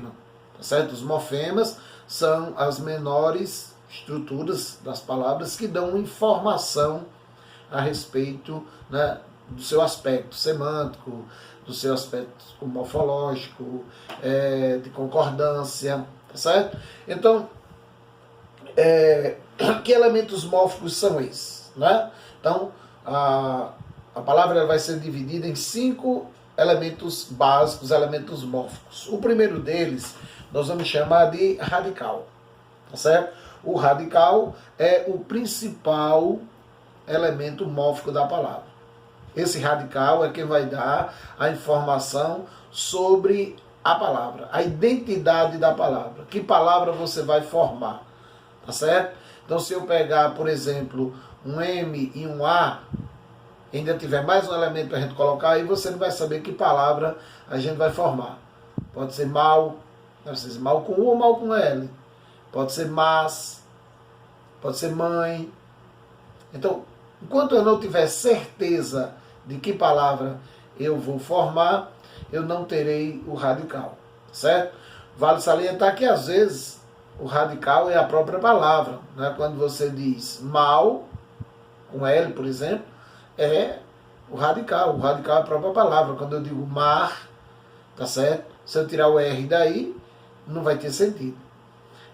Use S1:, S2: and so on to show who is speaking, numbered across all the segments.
S1: tá certo? Os morfemas são as menores estruturas das palavras que dão informação a respeito, né, do seu aspecto semântico, do seu aspecto morfológico, de concordância, tá certo? Então, que elementos mórficos são esses, né? Então, a palavra vai ser dividida em 5 elementos básicos, elementos mórficos. O primeiro deles nós vamos chamar de radical, tá certo? O radical é o principal elemento mórfico da palavra. Esse radical é quem vai dar a informação sobre a palavra, a identidade da palavra. Que palavra você vai formar, tá certo? Então, se eu pegar, por exemplo, um M e um A, ainda tiver mais um elemento para a gente colocar, aí você não vai saber que palavra a gente vai formar. Pode ser mal, pode ser mal com U ou mal com L. Pode ser mas, pode ser mãe. Então, enquanto eu não tiver certeza de que palavra eu vou formar, eu não terei o radical, certo? Vale salientar que às vezes o radical é a própria palavra, né? Quando você diz mal, com L, por exemplo, é o radical é a própria palavra. Quando eu digo mar, tá certo? Se eu tirar o R daí, não vai ter sentido.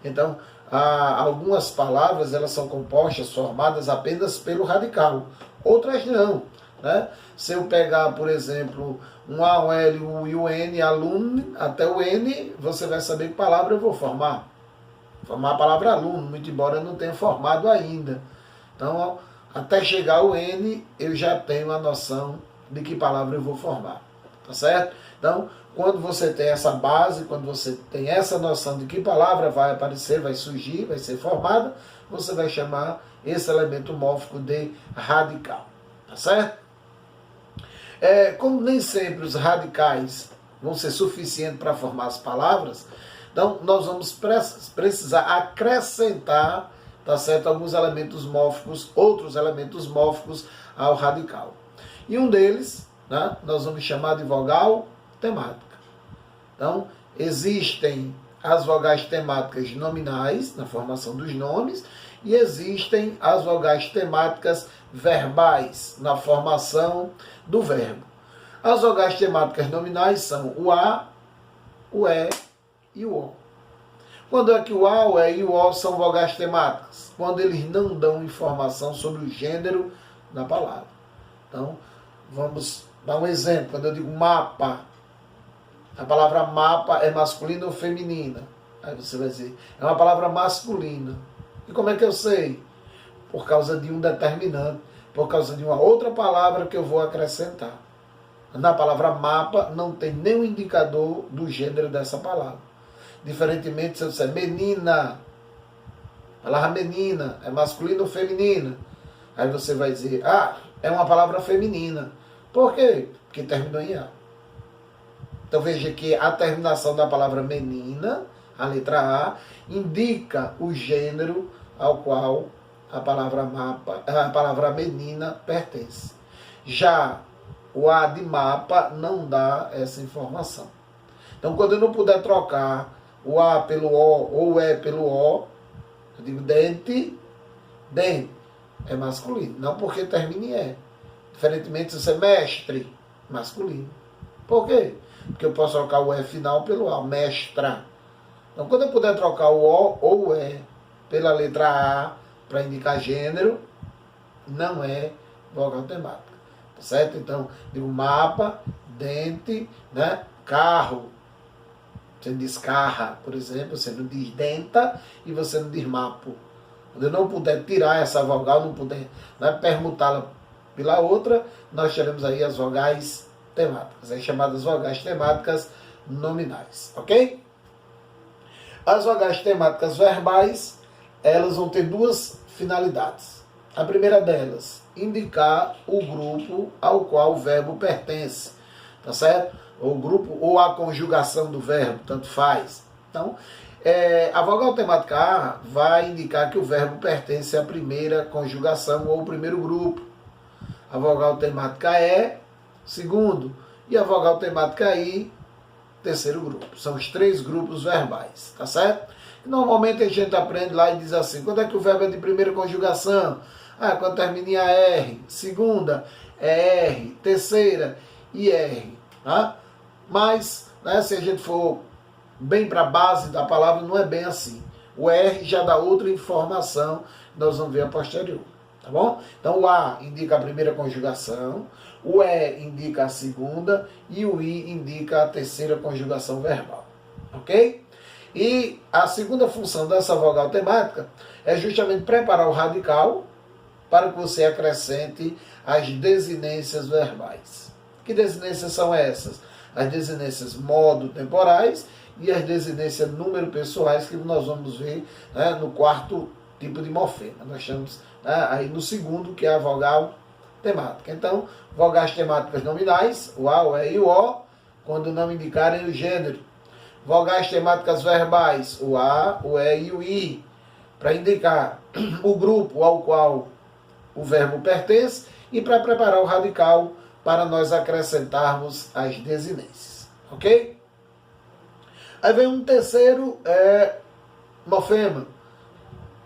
S1: Então, algumas palavras elas são compostas, formadas apenas pelo radical, outras não, né? Se eu pegar, por exemplo, um A, um L, um U e um N, aluno, até o N, você vai saber que palavra eu vou formar. Formar a palavra aluno, muito embora eu não tenha formado ainda. Então, até chegar o N, eu já tenho a noção de que palavra eu vou formar, tá certo? Então, quando você tem essa base, quando você tem essa noção de que palavra vai aparecer, vai surgir, vai ser formada, você vai chamar esse elemento mórfico de radical, tá certo? Como nem sempre os radicais vão ser suficientes para formar as palavras, então nós vamos precisar acrescentar, tá certo, alguns elementos mórficos, outros elementos mórficos ao radical. E um deles, né, nós vamos chamar de vogal temática. Então, existem as vogais temáticas nominais, na formação dos nomes, e existem as vogais temáticas verbais, na formação do verbo. As vogais temáticas nominais são o A, o E e o O. Quando é que o A, o E e o O são vogais temáticas? Quando eles não dão informação sobre o gênero da palavra. Então, vamos dar um exemplo. Quando eu digo mapa, a palavra mapa é masculina ou feminina? Aí você vai dizer, é uma palavra masculina. E como é que eu sei? Por causa de um determinante, por causa de uma outra palavra que eu vou acrescentar. Na palavra mapa não tem nenhum indicador do gênero dessa palavra. Diferentemente se eu disser menina, a palavra menina é masculina ou feminina? Aí você vai dizer, é uma palavra feminina. Por quê? Porque terminou em A. Então veja que a terminação da palavra menina, a letra A, indica o gênero ao qual a palavra menina pertence. Já o A de mapa não dá essa informação. Então quando eu não puder trocar o A pelo O ou o E pelo O, eu digo dente, dente. É masculino, não porque termina em E. Diferentemente se você é mestre, masculino. Por quê? Porque eu posso trocar o E final pelo A, mestra. Então, quando eu puder trocar o O ou o E pela letra A para indicar gênero, não é vogal temática. Tá certo? Então, digo mapa, dente, né? Carro. Você não diz carra, por exemplo, você não diz denta e você não diz mapo. Quando eu não puder tirar essa vogal, não puder, né, permutá-la pela outra, nós teremos aí as vogais temáticas, as chamadas vogais temáticas nominais, ok? As vogais temáticas verbais, elas vão ter duas finalidades. A primeira delas, indicar o grupo ao qual o verbo pertence, tá certo? O grupo ou a conjugação do verbo, tanto faz. Então, a vogal temática A vai indicar que o verbo pertence à primeira conjugação ou primeiro grupo. A vogal temática E, segundo. E a vogal temática I, terceiro grupo. São os 3 grupos verbais, tá certo? Normalmente a gente aprende lá e diz assim, quando é que o verbo é de primeira conjugação? Quando termina em AR, segunda é R, terceira IR, tá? Mas, né, se a gente for bem para a base da palavra, não é bem assim. O R já dá outra informação, nós vamos ver a posterior, tá bom? Então o A indica a primeira conjugação, o E indica a segunda e o I indica a terceira conjugação verbal, ok? E a segunda função dessa vogal temática é justamente preparar o radical para que você acrescente as desinências verbais. Que desinências são essas? As desinências modo-temporais e as desinências número-pessoais, que nós vamos ver, né, no 4º tipo de morfema. Nós estamos, né, aí no 2º, que é a vogal temática. Então, vogais temáticas nominais, o A, o E e o O, quando não indicarem o gênero. Vogais temáticas verbais, o A, o E e o I, para indicar o grupo ao qual o verbo pertence e para preparar o radical para nós acrescentarmos as desinências, ok? Aí vem um terceiro morfema,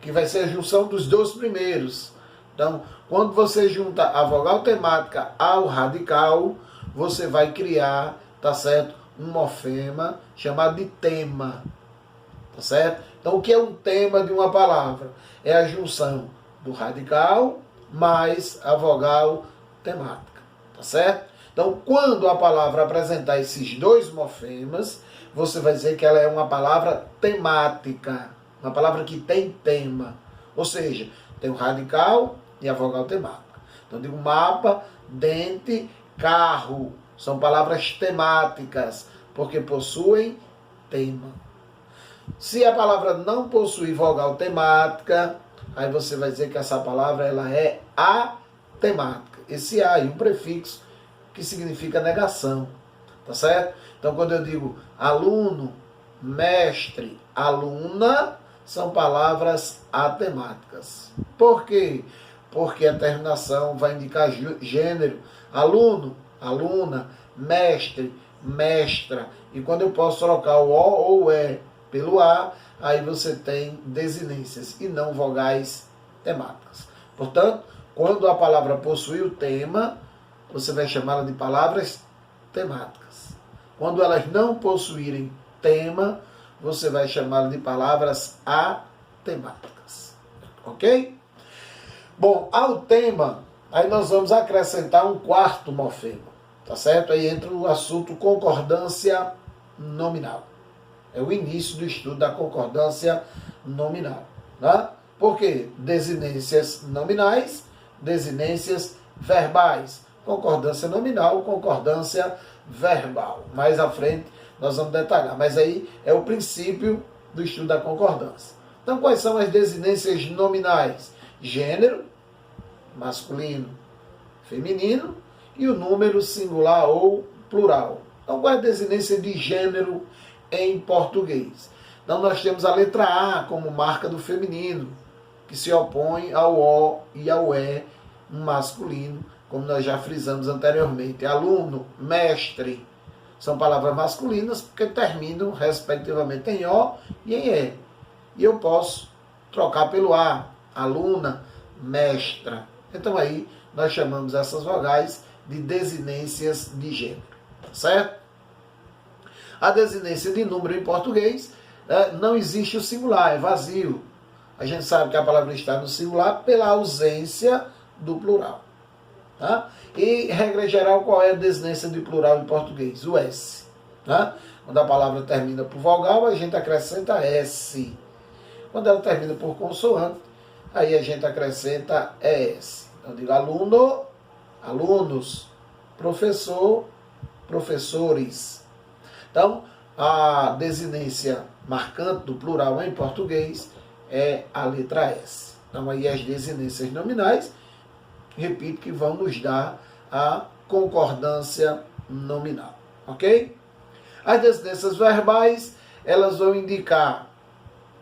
S1: que vai ser a junção dos 2 primeiros. Então, quando você junta a vogal temática ao radical, você vai criar, tá certo? Um morfema chamado de tema, tá certo? Então, o que é um tema de uma palavra? É a junção do radical mais a vogal temática, tá certo? Então, quando a palavra apresentar esses 2 morfemas, você vai dizer que ela é uma palavra temática, uma palavra que tem tema, ou seja, tem o radical e a vogal temática. Então, digo mapa, dente, carro, são palavras temáticas, porque possuem tema. Se a palavra não possui vogal temática, aí você vai dizer que essa palavra ela é atemática. Esse A e um prefixo que significa negação, tá certo? Então, quando eu digo aluno, mestre, aluna, são palavras atemáticas. Por quê? Porque a terminação vai indicar gênero. Aluno, aluna, mestre, mestra. E quando eu posso trocar o O ou o E pelo A, aí você tem desinências e não vogais temáticas. Portanto, quando a palavra possui o tema, você vai chamá-la de palavras temáticas. Quando elas não possuírem tema, você vai chamá-la de palavras atemáticas. Ok? Bom, ao tema, aí nós vamos acrescentar um 4º morfema. Tá certo? Aí entra o assunto concordância nominal. É o início do estudo da concordância nominal. Tá? Por quê? Desinências nominais, desinências verbais. Concordância nominal, concordância verbal. Mais à frente nós vamos detalhar. Mas aí é o princípio do estudo da concordância. Então, quais são as desinências nominais? Gênero, masculino, feminino, e o número singular ou plural. Então, qual é a desinência de gênero em português? Então, nós temos a letra A como marca do feminino, que se opõe ao O e ao E masculino, como nós já frisamos anteriormente. Aluno, mestre, são palavras masculinas porque terminam, respectivamente, em O e em E. E eu posso trocar pelo A, aluna, mestra. Então, aí, nós chamamos essas vogais de desinências de gênero, certo? A desinência de número em português não existe o singular, é vazio. A gente sabe que a palavra está no singular pela ausência do plural. Tá? E, regra geral, qual é a desinência de plural em português? O S. Tá? Quando a palavra termina por vogal, a gente acrescenta S. Quando ela termina por consoante, aí a gente acrescenta ES. Então, eu digo aluno, alunos, professor, professores. Então, a desinência marcante do plural em português é a letra S. Então, aí as desinências nominais, repito, que vão nos dar a concordância nominal. Ok? As desinências verbais, elas vão indicar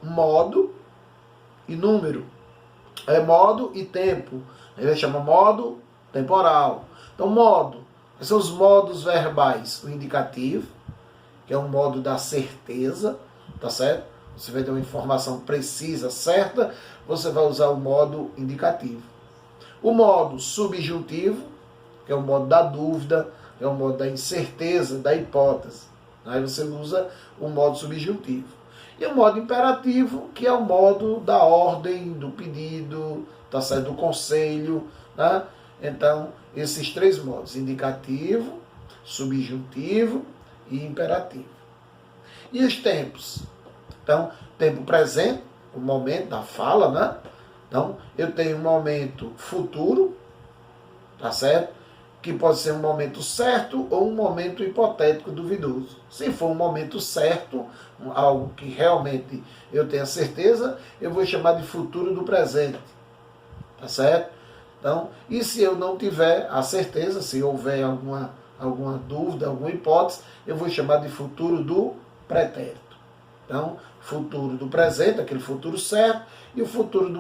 S1: modo e número. É modo e tempo. Ele chama modo temporal. Então, modo. Quais são os modos verbais? O indicativo, que é um modo da certeza, tá certo? Você vai ter uma informação precisa, certa, você vai usar o modo indicativo. O modo subjuntivo, que é o modo da dúvida, é o modo da incerteza, da hipótese. Aí você usa o modo subjuntivo. E o modo imperativo, que é o modo da ordem, do pedido, tá certo? Do conselho, né? Então, esses três modos, indicativo, subjuntivo e imperativo. E os tempos? Então, tempo presente, o momento da fala, né? Então, eu tenho um momento futuro, tá certo? Que pode ser um momento certo ou um momento hipotético duvidoso. Se for um momento certo, algo que realmente eu tenha certeza, eu vou chamar de futuro do presente, tá certo? Então, e se eu não tiver a certeza, se houver alguma dúvida, alguma hipótese, eu vou chamar de futuro do pretérito. Então, futuro do presente, aquele futuro certo, e o futuro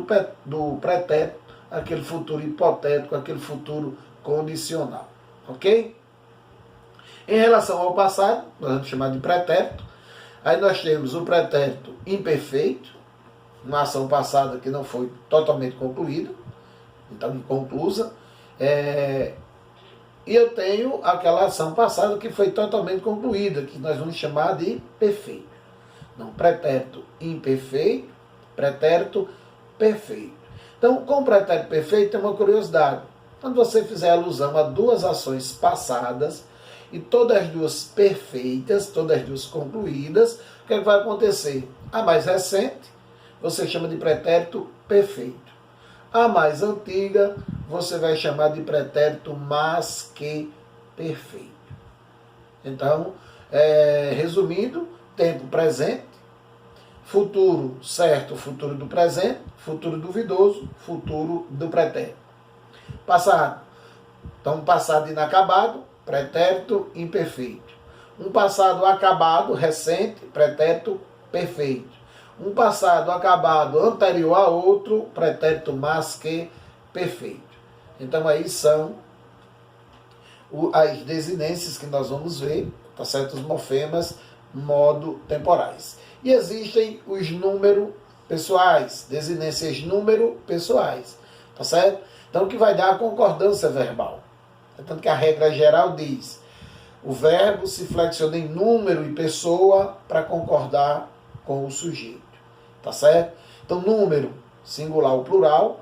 S1: do pretérito, aquele futuro hipotético, aquele futuro condicional. Ok? Em relação ao passado, nós vamos chamar de pretérito. Aí nós temos o pretérito imperfeito, uma ação passada que não foi totalmente concluída, então inconclusa. E eu tenho aquela ação passada que foi totalmente concluída, que nós vamos chamar de perfeito. Não, pretérito imperfeito, pretérito perfeito. Então, com o pretérito perfeito tem uma curiosidade. Quando você fizer alusão a duas ações passadas e todas as duas perfeitas, todas as duas concluídas, o que vai acontecer? A mais recente, você chama de pretérito perfeito. A mais antiga, você vai chamar de pretérito mais que perfeito. Então, resumindo, tempo presente, futuro certo, futuro do presente, futuro duvidoso, futuro do pretérito. Passado. Então, um passado inacabado, pretérito imperfeito. Um passado acabado, recente, pretérito perfeito. Um passado acabado anterior a outro, pretérito mais que perfeito. Então, aí são as desinências que nós vamos ver, tá certo? Os morfemas modo temporais. E existem os números pessoais, desinências número pessoais, tá certo? Então, que vai dar a concordância verbal. Tanto que a regra geral diz, o verbo se flexiona em número e pessoa para concordar com o sujeito, tá certo? Então, número, singular ou plural,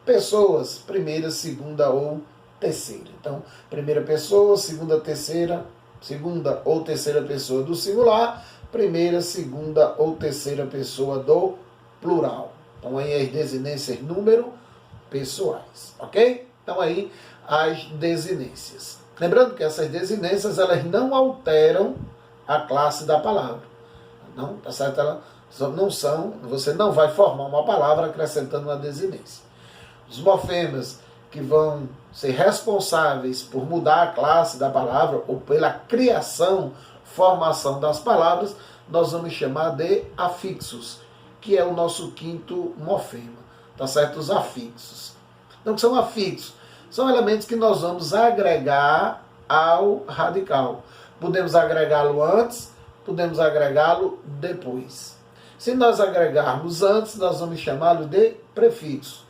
S1: pessoas, primeira, segunda ou terceira. Então, primeira pessoa, segunda ou terceira pessoa do singular, primeira, segunda ou terceira pessoa do plural. Então, aí as desinências número pessoais, ok? Então, aí as desinências. Lembrando que essas desinências, elas não alteram a classe da palavra. Não, tá certo? Elas não são, você não vai formar uma palavra acrescentando uma desinência. Os morfemas que vão ser responsáveis por mudar a classe da palavra ou pela criação, formação das palavras, nós vamos chamar de afixos, que é o nosso quinto morfema, tá certo? Os afixos. Então, o que são afixos? São elementos que nós vamos agregar ao radical. Podemos agregá-lo antes, podemos agregá-lo depois. Se nós agregarmos antes, nós vamos chamá-lo de prefixo.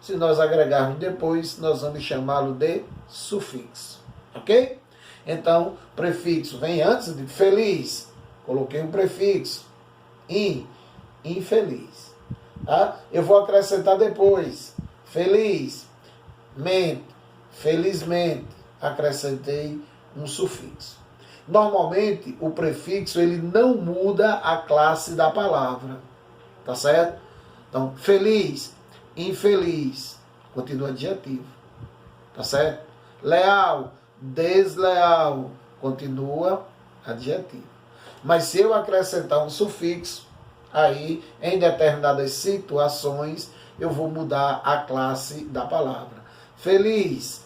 S1: Se nós agregarmos depois, nós vamos chamá-lo de sufixo. Ok? Então, prefixo vem antes de feliz. Coloquei um prefixo. Infeliz. Tá? Eu vou acrescentar depois. Feliz. Mente. Felizmente. Acrescentei um sufixo. Normalmente, o prefixo ele não muda a classe da palavra. Tá certo? Então, feliz. Infeliz, continua adjetivo, tá certo? Leal, desleal, continua adjetivo. Mas se eu acrescentar um sufixo, aí em determinadas situações eu vou mudar a classe da palavra. Feliz,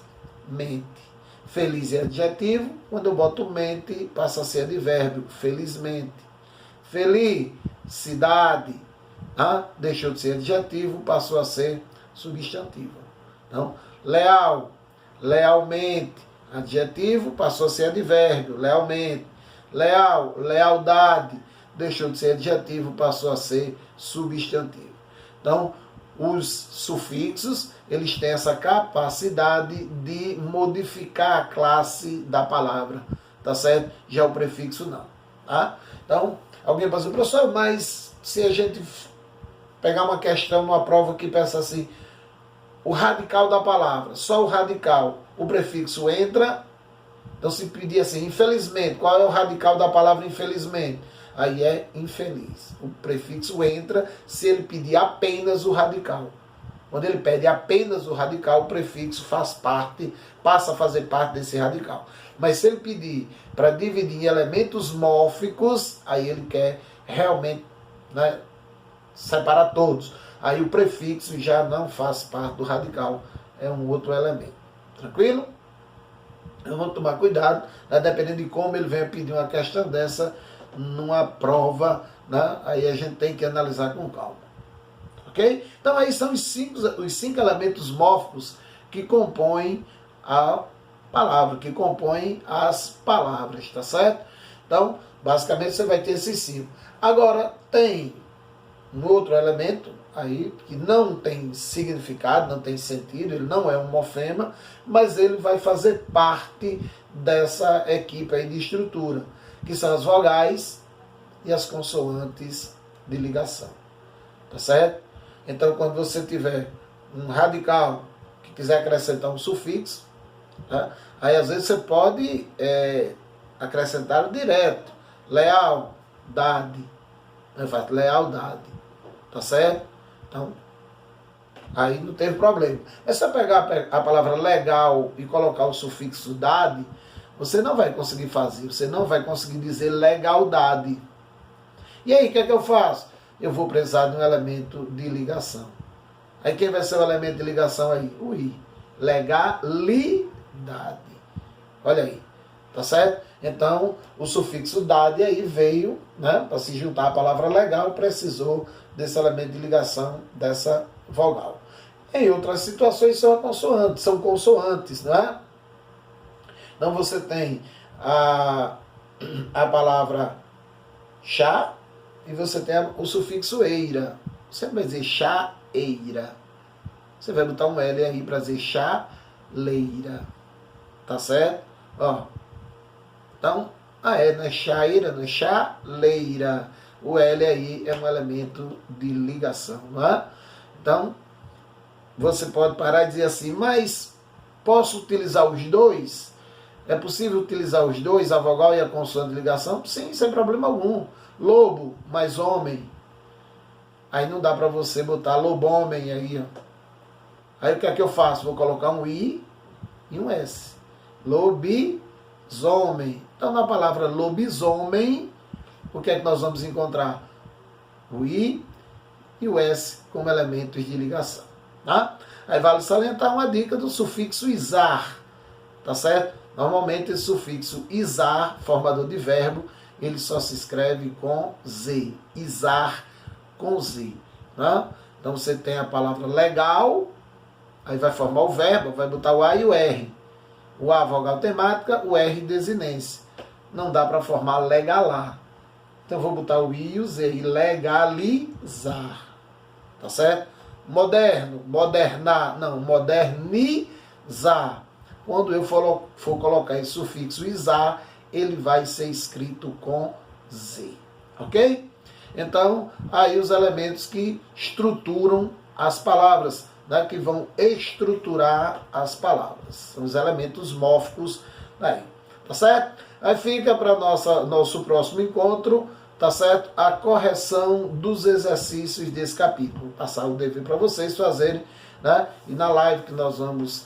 S1: mente. Feliz é adjetivo, quando eu boto mente passa a ser advérbio, felizmente. Felicidade. Deixou de ser adjetivo, passou a ser substantivo. Então, leal, lealmente, adjetivo, passou a ser advérbio, lealmente. Leal, lealdade, deixou de ser adjetivo, passou a ser substantivo. Então, os sufixos, eles têm essa capacidade de modificar a classe da palavra, tá certo? Já o prefixo não, tá? Então, alguém pode dizer, professor, mas se a gente pegar uma questão numa prova que pensa assim, o radical da palavra, só o radical, o prefixo entra, então se pedir assim, infelizmente, qual é o radical da palavra infelizmente? Aí é infeliz. O prefixo entra se ele pedir apenas o radical. Quando ele pede apenas o radical, o prefixo faz parte, passa a fazer parte desse radical. Mas se ele pedir para dividir em elementos mórficos, aí ele quer realmente, né, separar todos. Aí o prefixo já não faz parte do radical, é um outro elemento. Tranquilo? Então vamos tomar cuidado, né, dependendo de como ele venha pedir uma questão dessa numa prova, né, aí a gente tem que analisar com calma. Ok? Então aí são os cinco elementos mórficos que compõem a palavra, que compõem as palavras, tá certo? Então, basicamente você vai ter esses 5. Agora, tem um outro elemento aí que não tem significado, não tem sentido, ele não é um morfema, mas ele vai fazer parte dessa equipe aí de estrutura, que são as vogais e as consoantes de ligação. Tá certo? Então, quando você tiver um radical que quiser acrescentar um sufixo, tá? Aí às vezes você pode acrescentar direto. Lealdade. Lealdade. Tá certo? Então, aí não teve problema. É só pegar a palavra legal e colocar o sufixo dade, você não vai conseguir fazer. Você não vai conseguir dizer legalidade. E aí, o que é que eu faço? Eu vou precisar de um elemento de ligação. Aí quem vai ser o elemento de ligação aí? O I. Legalidade. Olha aí. Tá certo? Então, o sufixo dade aí veio, né? Para se juntar a palavra legal, precisou desse elemento de ligação dessa vogal. Em outras situações são consoantes, né? Então você tem a palavra chá, e você tem o sufixo eira. Você vai dizer chaeira. Você vai botar um L aí para dizer chaleira. Tá certo? Ó. Então, não é chaeira, não é chaleira. O L aí é um elemento de ligação, não é? Então, você pode parar e dizer assim, mas posso utilizar os dois? É possível utilizar os dois, a vogal e a consoante de ligação? Sim, sem problema algum. Lobo mais homem. Aí não dá para você botar lobomem aí, ó. Aí o que é que eu faço? Vou colocar um I e um S. Lobisomem. Então na palavra lobisomem, o que é que nós vamos encontrar? O I e o S como elementos de ligação. Tá? Aí vale salientar uma dica do sufixo isar. Tá certo? Normalmente esse sufixo isar, formador de verbo, ele só se escreve com Z. Isar com Z. Né? Então você tem a palavra legal, aí vai formar o verbo, vai botar o A e o R. O A vogal temática, o R desinência. Não dá para formar legalar. Então eu vou botar o I e o Z. E legalizar. Tá certo? Moderno, modernar, não, modernizar. Quando eu for colocar esse sufixo isar, ele vai ser escrito com Z. Ok? Então, aí os elementos que estruturam as palavras, né, que vão estruturar as palavras. São os elementos mórficos daí. Tá certo? Aí fica para nosso próximo encontro, tá certo? A correção dos exercícios desse capítulo. Vou passar o dever para vocês fazerem, né? E na live que nós vamos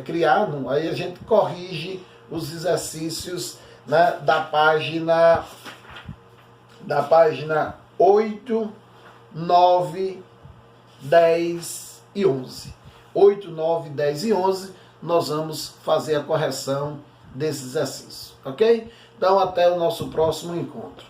S1: criar, aí a gente corrige os exercícios, né, da página 8, 9, 10 e 11. 8, 9, 10 e 11, nós vamos fazer a correção desse exercício, ok? Então, até o nosso próximo encontro.